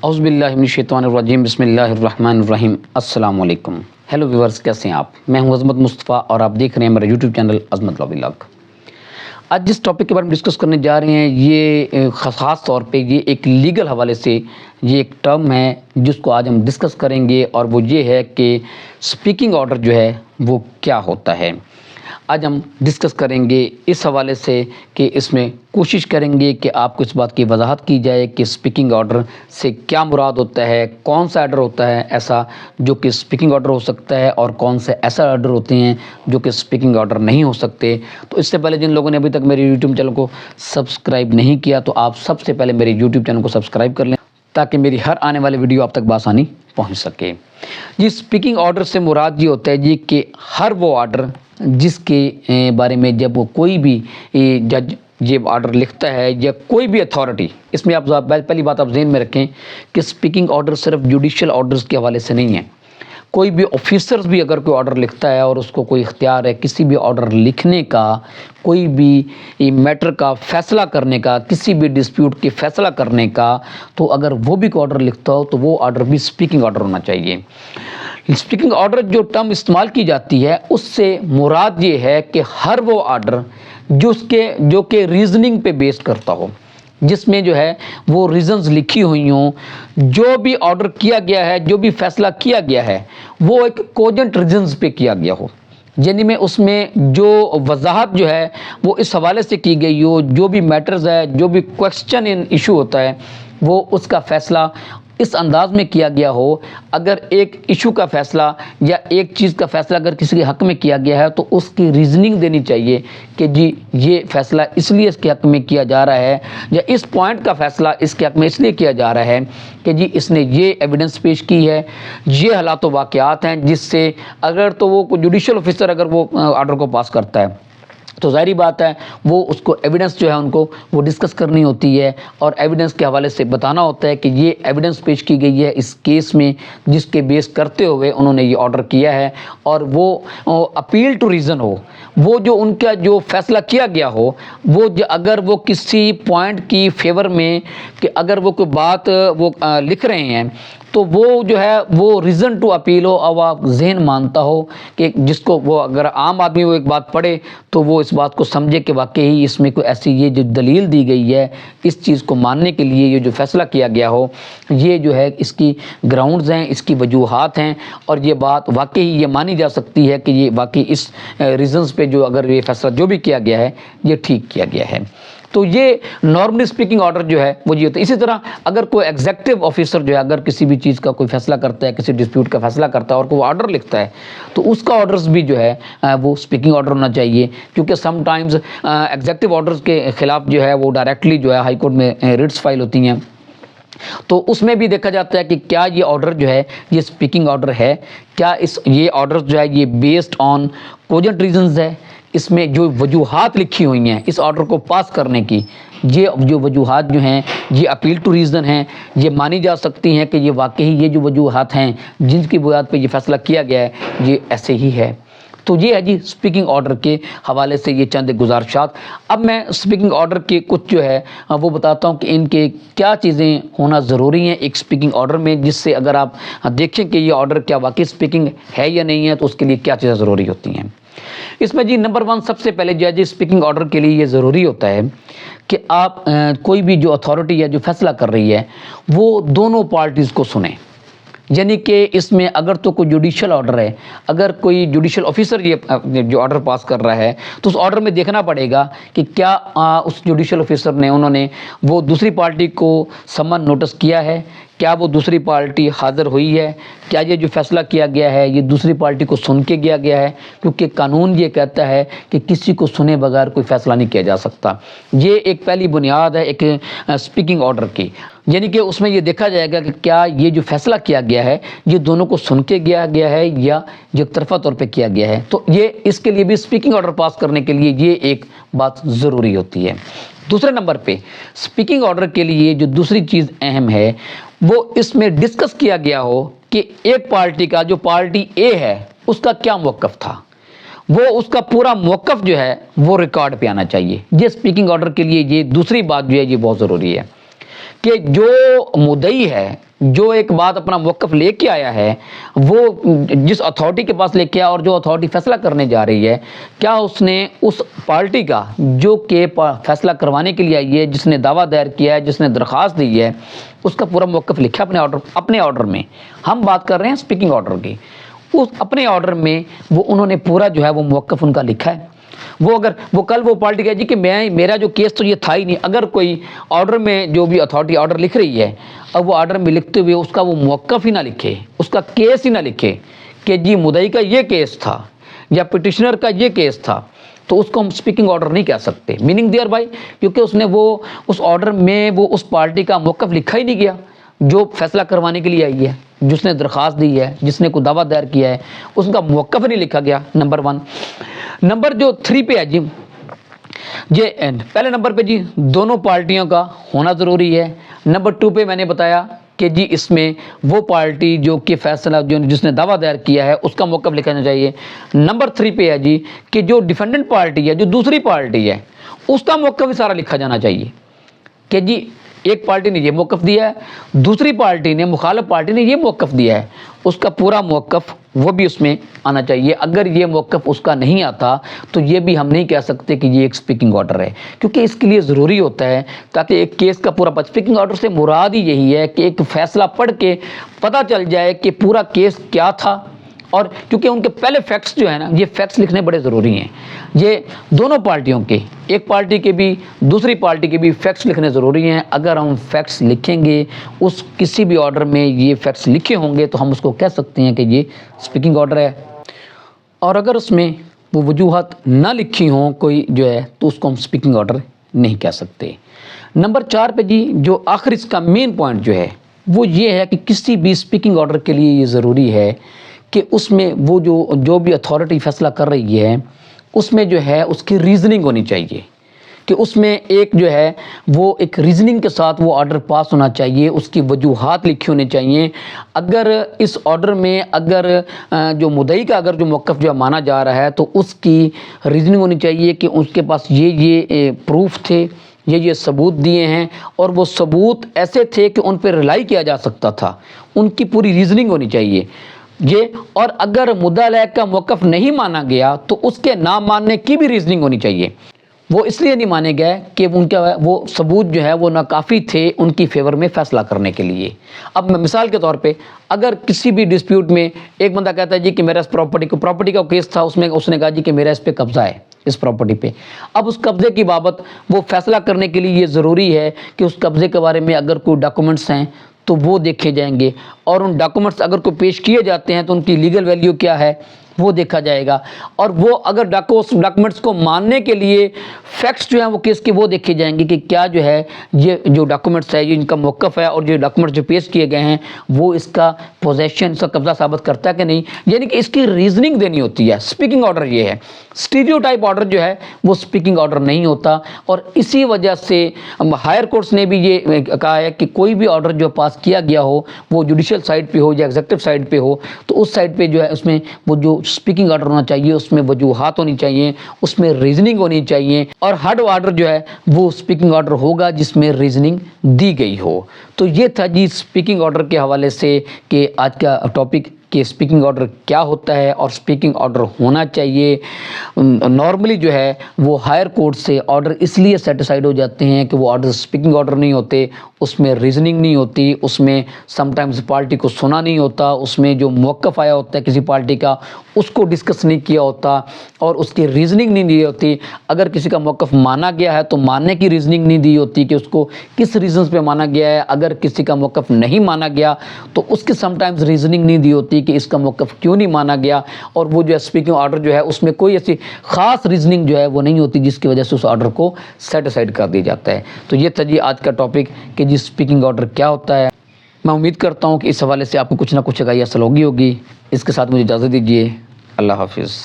اعوذ باللہ من الشیطان الرجیم، بسم اللہ الرحمن الرحیم۔ السلام علیکم، ہیلو ویورز، کیسے ہیں آپ؟ میں ہوں عظمت مصطفیٰ اور آپ دیکھ رہے ہیں میرا یوٹیوب چینل عظمت ولاگ۔ آج جس ٹاپک کے بارے میں ڈسکس کرنے جا رہے ہیں یہ خاص طور پہ یہ ایک لیگل حوالے سے یہ ایک ٹرم ہے جس کو آج ہم ڈسکس کریں گے، اور وہ یہ ہے کہ اسپیکنگ آرڈر جو ہے وہ کیا ہوتا ہے۔ آج ہم ڈسکس کریں گے اس حوالے سے کہ اس میں کوشش کریں گے کہ آپ کو اس بات کی وضاحت کی جائے کہ اسپیکنگ آرڈر سے کیا مراد ہوتا ہے، کون سا آرڈر ہوتا ہے ایسا جو کہ اسپیکنگ آرڈر ہو سکتا ہے، اور کون سے ایسا آرڈر ہوتے ہیں جو کہ اسپیکنگ آرڈر نہیں ہو سکتے۔ تو اس سے پہلے جن لوگوں نے ابھی تک میرے یوٹیوب چینل کو سبسکرائب نہیں کیا تو آپ سب سے پہلے میرے یوٹیوب چینل کو سبسکرائب کر لیں تاکہ میری ہر آنے والی ویڈیو آپ تک بآسانی پہنچ سکے۔ جی، اسپیکنگ آرڈر سے مراد یہ ہوتا ہے جی کہ ہر وہ آرڈر جس کے بارے میں جب وہ کوئی بھی جج یہ آرڈر لکھتا ہے یا کوئی بھی اتھارٹی، اس میں آپ پہلی بات آپ ذہن میں رکھیں کہ اسپیکنگ آرڈر صرف جوڈیشل آرڈرز کے حوالے سے نہیں ہے۔ کوئی بھی آفیسرز بھی اگر کوئی آرڈر لکھتا ہے اور اس کو کوئی اختیار ہے کسی بھی آرڈر لکھنے کا، کوئی بھی میٹر کا فیصلہ کرنے کا، کسی بھی ڈسپیوٹ کے فیصلہ کرنے کا، تو اگر وہ بھی کوئی آرڈر لکھتا ہو تو وہ آرڈر بھی اسپیکنگ آرڈر ہونا چاہیے۔ اسپیکنگ آرڈر جو ٹرم استعمال کی جاتی ہے اس سے مراد یہ ہے کہ ہر وہ آرڈر جو کہ ریزننگ پہ بیس کرتا ہو، جس میں جو ہے وہ ریزنز لکھی ہوئی ہوں، جو بھی آرڈر کیا گیا ہے، جو بھی فیصلہ کیا گیا ہے وہ ایک کوجنٹ ریزنز پہ کیا گیا ہو، یعنی میں اس میں جو وضاحت جو ہے وہ اس حوالے سے کی گئی ہو، جو بھی میٹرز ہے، جو بھی کویسچن ان ایشو ہوتا ہے وہ اس کا فیصلہ اس انداز میں کیا گیا ہو۔ اگر ایک ایشو کا فیصلہ یا ایک چیز کا فیصلہ اگر کسی کے حق میں کیا گیا ہے تو اس کی ریزننگ دینی چاہیے کہ جی یہ فیصلہ اس لیے اس کے حق میں کیا جا رہا ہے، یا اس پوائنٹ کا فیصلہ اس کے حق میں اس لیے کیا جا رہا ہے کہ جی اس نے یہ ایویڈنس پیش کی ہے، یہ حالات و واقعات ہیں جس سے اگر تو وہ جوڈیشل آفیسر اگر وہ آرڈر کو پاس کرتا ہے تو ظاہری بات ہے وہ اس کو ایویڈنس جو ہے ان کو وہ ڈسکس کرنی ہوتی ہے، اور ایویڈنس کے حوالے سے بتانا ہوتا ہے کہ یہ ایویڈنس پیش کی گئی ہے اس کیس میں جس کے بیس کرتے ہوئے انہوں نے یہ آرڈر کیا ہے، اور وہ اپیل ٹو ریزن ہو، وہ جو ان کا جو فیصلہ کیا گیا ہو وہ اگر وہ کسی پوائنٹ کی فیور میں کہ اگر وہ کوئی بات وہ لکھ رہے ہیں تو وہ جو ہے وہ ریزن ٹو اپیل ہو، اور آپ ذہن مانتا ہو کہ جس کو وہ اگر عام آدمی وہ ایک بات پڑھے تو وہ اس بات کو سمجھے کہ واقعی اس میں کوئی ایسی یہ جو دلیل دی گئی ہے اس چیز کو ماننے کے لیے، یہ جو فیصلہ کیا گیا ہو یہ جو ہے اس کی گراؤنڈز ہیں، اس کی وجوہات ہیں، اور یہ بات واقعی یہ مانی جا سکتی ہے کہ یہ واقعی اس ریزنز پہ جو اگر یہ فیصلہ جو بھی کیا گیا ہے یہ ٹھیک کیا گیا ہے۔ تو یہ نارملی اسپیکنگ آرڈر جو ہے وہ یہ ہوتا ہے۔ اسی طرح اگر کوئی ایگزیکٹو آفیسر جو ہے اگر کسی بھی چیز کا کوئی فیصلہ کرتا ہے، کسی ڈسپیوٹ کا فیصلہ کرتا ہے اور کوئی آرڈر لکھتا ہے تو اس کا آرڈرز بھی جو ہے وہ اسپیکنگ آرڈر ہونا چاہیے، کیونکہ سم ٹائمز ایگزیکٹو آرڈرز کے خلاف جو ہے وہ ڈائریکٹلی جو ہے ہائی کورٹ میں ریٹس فائل ہوتی ہیں، تو اس میں بھی دیکھا جاتا ہے کہ کیا یہ آرڈر جو ہے یہ اسپیکنگ آرڈر ہے، کیا یہ آرڈر جو ہے یہ بیسڈ آن کوجنٹ ریزنز ہے، اس میں جو وجوہات لکھی ہوئی ہیں اس آرڈر کو پاس کرنے کی، یہ جو وجوہات جو ہیں یہ اپیل ٹو ریزن ہیں، یہ مانی جا سکتی ہیں کہ یہ واقعی یہ جو وجوہات ہیں جن کی بنیاد پہ یہ فیصلہ کیا گیا ہے یہ ایسے ہی ہے۔ تو یہ ہے جی اسپیکنگ آرڈر کے حوالے سے یہ چند گزارشات۔ اب میں اسپیکنگ آرڈر کے کچھ جو ہے وہ بتاتا ہوں کہ ان کے کیا چیزیں ہونا ضروری ہیں ایک اسپیکنگ آرڈر میں، جس سے اگر آپ دیکھیں کہ یہ آرڈر کیا واقعی اسپیکنگ ہے یا نہیں ہے تو اس کے لیے کیا چیزیں ضروری ہوتی ہیں۔ اس میں جی نمبر 1 سب سے پہلے جو ہے جی اسپیکنگ آرڈر کے لیے یہ ضروری ہوتا ہے کہ آپ کوئی بھی جو اتھارٹی ہے جو فیصلہ کر رہی ہے وہ دونوں پارٹیز کو سنیں، یعنی کہ اس میں اگر تو کوئی جوڈیشل آرڈر ہے، اگر کوئی جوڈیشل آفیسر یہ جو آرڈر پاس کر رہا ہے تو اس آرڈر میں دیکھنا پڑے گا کہ کیا اس جوڈیشل آفیسر نے انہوں نے وہ دوسری پارٹی کو سمن نوٹس کیا ہے، کیا وہ دوسری پارٹی حاضر ہوئی ہے، کیا یہ جو فیصلہ کیا گیا ہے یہ دوسری پارٹی کو سن کے کیا گیا ہے، کیونکہ قانون یہ کہتا ہے کہ کسی کو سنے بغیر کوئی فیصلہ نہیں کیا جا سکتا۔ یہ ایک پہلی بنیاد ہے ایک اسپیکنگ آرڈر کی، یعنی کہ اس میں یہ دیکھا جائے گا کہ کیا یہ جو فیصلہ کیا گیا ہے یہ دونوں کو سن کے کیا گیا ہے یا یک طرفہ طور پہ کیا گیا ہے۔ تو یہ اس کے لیے بھی اسپیکنگ آرڈر پاس کرنے کے لیے یہ ایک بات ضروری ہوتی ہے۔ دوسرے نمبر پہ اسپیکنگ آرڈر کے لیے جو دوسری چیز اہم ہے وہ اس میں ڈسکس کیا گیا ہو کہ ایک پارٹی کا جو پارٹی اے ہے اس کا کیا موقف تھا، وہ اس کا پورا موقف جو ہے وہ ریکارڈ پہ آنا چاہیے۔ یہ اسپیکنگ آرڈر کے لیے یہ دوسری بات جو ہے یہ بہت ضروری ہے کہ جو مدعی ہے جو ایک بات اپنا موقف لے کے آیا ہے وہ جس اتھارٹی کے پاس لے کے آیا اور جو اتھارٹی فیصلہ کرنے جا رہی ہے، کیا اس نے اس پارٹی کا جو کہ فیصلہ کروانے کے لیے آئی ہے، جس نے دعویٰ دائر کیا ہے، جس نے درخواست دی ہے، اس کا پورا موقف لکھا اپنے آرڈر میں؟ ہم بات کر رہے ہیں اسپیکنگ آرڈر کی. اس اپنے آرڈر میں وہ انہوں نے پورا جو ہے وہ موقف ان کا لکھا ہے. وہ کل وہ پارٹی کہے جی کہ میرا جو کیس تو یہ تھا ہی نہیں. اگر کوئی آرڈر میں جو بھی اتھارٹی آرڈر لکھ رہی ہے، اب وہ آرڈر میں لکھتے ہوئے اس کا وہ موقف ہی نہ لکھے، اس کا کیس ہی نہ لکھے کہ جی مدعی کا یہ کیس تھا یا پٹیشنر کا یہ کیس تھا، تو اس کو ہم اسپیکنگ آرڈر نہیں کہہ سکتے. میننگ دیئر بائی، کیونکہ اس نے اس آرڈر میں وہ اس پارٹی کا موقف لکھا ہی نہیں گیا جو فیصلہ کروانے کے لیے آئی ہے، جس نے درخواست دی ہے، جس نے کوئی دعویٰ دائر کیا ہے، اس کا موقف نہیں لکھا گیا. نمبر 1. نمبر جو 3 پہ ہے جی، پہلے نمبر پہ جی دونوں پارٹیوں کا ہونا ضروری ہے. نمبر 2 پہ میں نے بتایا کہ جی اس میں وہ پارٹی جو کہ فیصلہ جس نے دعویٰ دائر کیا ہے اس کا موقف لکھنا چاہیے. نمبر 3 پہ ہے جی کہ جو ڈیفینڈنٹ پارٹی ہے، جو دوسری پارٹی ہے، اس کا موقف بھی سارا لکھا جانا چاہیے کہ جی ایک پارٹی نے یہ موقف دیا ہے، دوسری پارٹی نے، مخالف پارٹی نے یہ موقف دیا ہے، اس کا پورا موقف وہ بھی اس میں آنا چاہیے. اگر یہ موقف اس کا نہیں آتا تو یہ بھی ہم نہیں کہہ سکتے کہ یہ ایک اسپیکنگ آرڈر ہے، کیونکہ اس کے لیے ضروری ہوتا ہے تاکہ ایک کیس کا پورا اسپیکنگ آرڈر سے مراد ہی یہی ہے کہ ایک فیصلہ پڑھ کے پتہ چل جائے کہ پورا کیس کیا تھا. اور کیونکہ ان کے پہلے فیکٹس جو ہے نا، یہ فیکٹس لکھنے بڑے ضروری ہیں. یہ دونوں پارٹیوں کے، ایک پارٹی کے بھی دوسری پارٹی کے بھی فیکٹس لکھنے ضروری ہیں. اگر ہم فیکٹس لکھیں گے، اس کسی بھی آرڈر میں یہ فیکٹس لکھے ہوں گے تو ہم اس کو کہہ سکتے ہیں کہ یہ اسپیکنگ آرڈر ہے. اور اگر اس میں وہ وجوہات نہ لکھی ہوں کوئی جو ہے تو اس کو ہم اسپیکنگ آرڈر نہیں کہہ سکتے. نمبر 4 پہ جی جو آخر اس کا مین پوائنٹ جو ہے وہ یہ ہے کہ کسی بھی اسپیکنگ آرڈر کے لیے یہ ضروری ہے کہ اس میں وہ جو بھی اتھارٹی فیصلہ کر رہی ہے اس میں جو ہے اس کی ریزننگ ہونی چاہیے، کہ اس میں ایک جو ہے وہ ایک ریزننگ کے ساتھ وہ آرڈر پاس ہونا چاہیے، اس کی وجوہات لکھی ہونی چاہیے. اگر اس آرڈر میں اگر جو مدعی کا اگر جو موقف جو مانا جا رہا ہے تو اس کی ریزننگ ہونی چاہیے کہ اس کے پاس یہ پروف تھے، یہ ثبوت دیے ہیں، اور وہ ثبوت ایسے تھے کہ ان پہ ریلائی کیا جا سکتا تھا. ان کی پوری ریزننگ ہونی چاہیے اور اگر مدعا علیہ کا موقف نہیں مانا گیا تو اس کے نہ ماننے کی بھی ریزننگ ہونی چاہیے. وہ اس لیے نہیں مانے گئے کہ وہ ثبوت جو ہے وہ ناکافی تھے ان کی فیور میں فیصلہ کرنے کے لیے. اب مثال کے طور پہ اگر کسی بھی ڈسپیوٹ میں ایک بندہ کہتا ہے جی کہ میرا اس پراپرٹی کا کیس تھا، اس میں اس نے کہا جی کہ میرا اس پہ قبضہ ہے اس پراپرٹی پہ. اب اس قبضے کی بابت وہ فیصلہ کرنے کے لیے یہ ضروری ہے کہ اس قبضے کے بارے میں اگر کوئی ڈاکومنٹس ہیں تو وہ دیکھے جائیں گے، اور ان ڈاکومنٹس اگر کوئی پیش کیے جاتے ہیں تو ان کی لیگل ویلیو کیا ہے وہ دیکھا جائے گا. اور وہ اگر ڈاکومنٹس کو ماننے کے لیے فیکٹس جو ہیں وہ کیس کے وہ دیکھے جائیں گے کہ کیا جو ہے یہ جو ڈاکومنٹس ہے، یہ ان کا موقف ہے، اور جو ڈاکومنٹس جو پیش کیے گئے ہیں وہ اس کا پوزیشن، اس کا قبضہ ثابت کرتا ہے کہ نہیں. یعنی کہ اس کی ریزننگ دینی ہوتی ہے. اسپیکنگ آرڈر یہ ہے. اسٹیریوٹائپ آرڈر جو ہے وہ اسپیکنگ آرڈر نہیں ہوتا. اور اسی وجہ سے ہائر کورٹس نے بھی یہ کہا ہے کہ کوئی بھی آرڈر جو پاس کیا گیا ہو وہ جوڈیشل سائڈ پہ ہو یا ایگزیکٹو سائڈ پہ ہو تو اس سائڈ پہ جو ہے اس میں وہ جو اسپیکنگ آرڈر ہونا چاہیے، اس میں وجوہات ہونی چاہیے، اس میں ریزننگ ہونی چاہیے. اور ہر آرڈر جو ہے وہ اسپیکنگ آرڈر ہوگا جس میں ریزننگ دی گئی ہو. تو یہ تھا جی اسپیکنگ آرڈر کے حوالے سے کہ آج کا ٹاپک کہ اسپیکنگ آرڈر کیا ہوتا ہے اور اسپیکنگ آرڈر ہونا چاہیے. نارملی جو ہے وہ ہائر کورٹ سے آرڈر اس لیے سیٹیسفائڈ ہو جاتے ہیں کہ وہ آرڈر اسپیکنگ آرڈر نہیں ہوتے، اس میں ریزننگ نہیں ہوتی، اس میں سم ٹائمز پارٹی کو سنا نہیں ہوتا، اس میں جو موقف آیا ہوتا ہے کسی پارٹی کا اس کو ڈسکس نہیں کیا ہوتا اور اس کی ریزننگ نہیں دی ہوتی. اگر کسی کا موقف مانا گیا ہے تو ماننے کی ریزننگ نہیں دی ہوتی کہ اس کو کس ریزنز پہ مانا گیا ہے. اگر کسی کا موقف نہیں مانا گیا تو اس کی سم ٹائمز ریزننگ نہیں دی ہوتی کہ اس کا موقف کیوں نہیں مانا گیا. اور وہ جو ہے اسپیکنگ آرڈر جو ہے اس میں کوئی ایسی خاص ریزننگ جو ہے وہ نہیں ہوتی جس کی وجہ سے اس آرڈر کو سیٹیسفائڈ کر دیا جاتا ہے. تو یہ تھا جی آج کا ٹاپک کہ جی اسپیکنگ آرڈر کیا ہوتا ہے. میں امید کرتا ہوں کہ اس حوالے سے آپ کو کچھ نہ کچھ آگاہی حاصل ہوگی. اس کے ساتھ مجھے اجازت دیجیے. اللہ حافظ.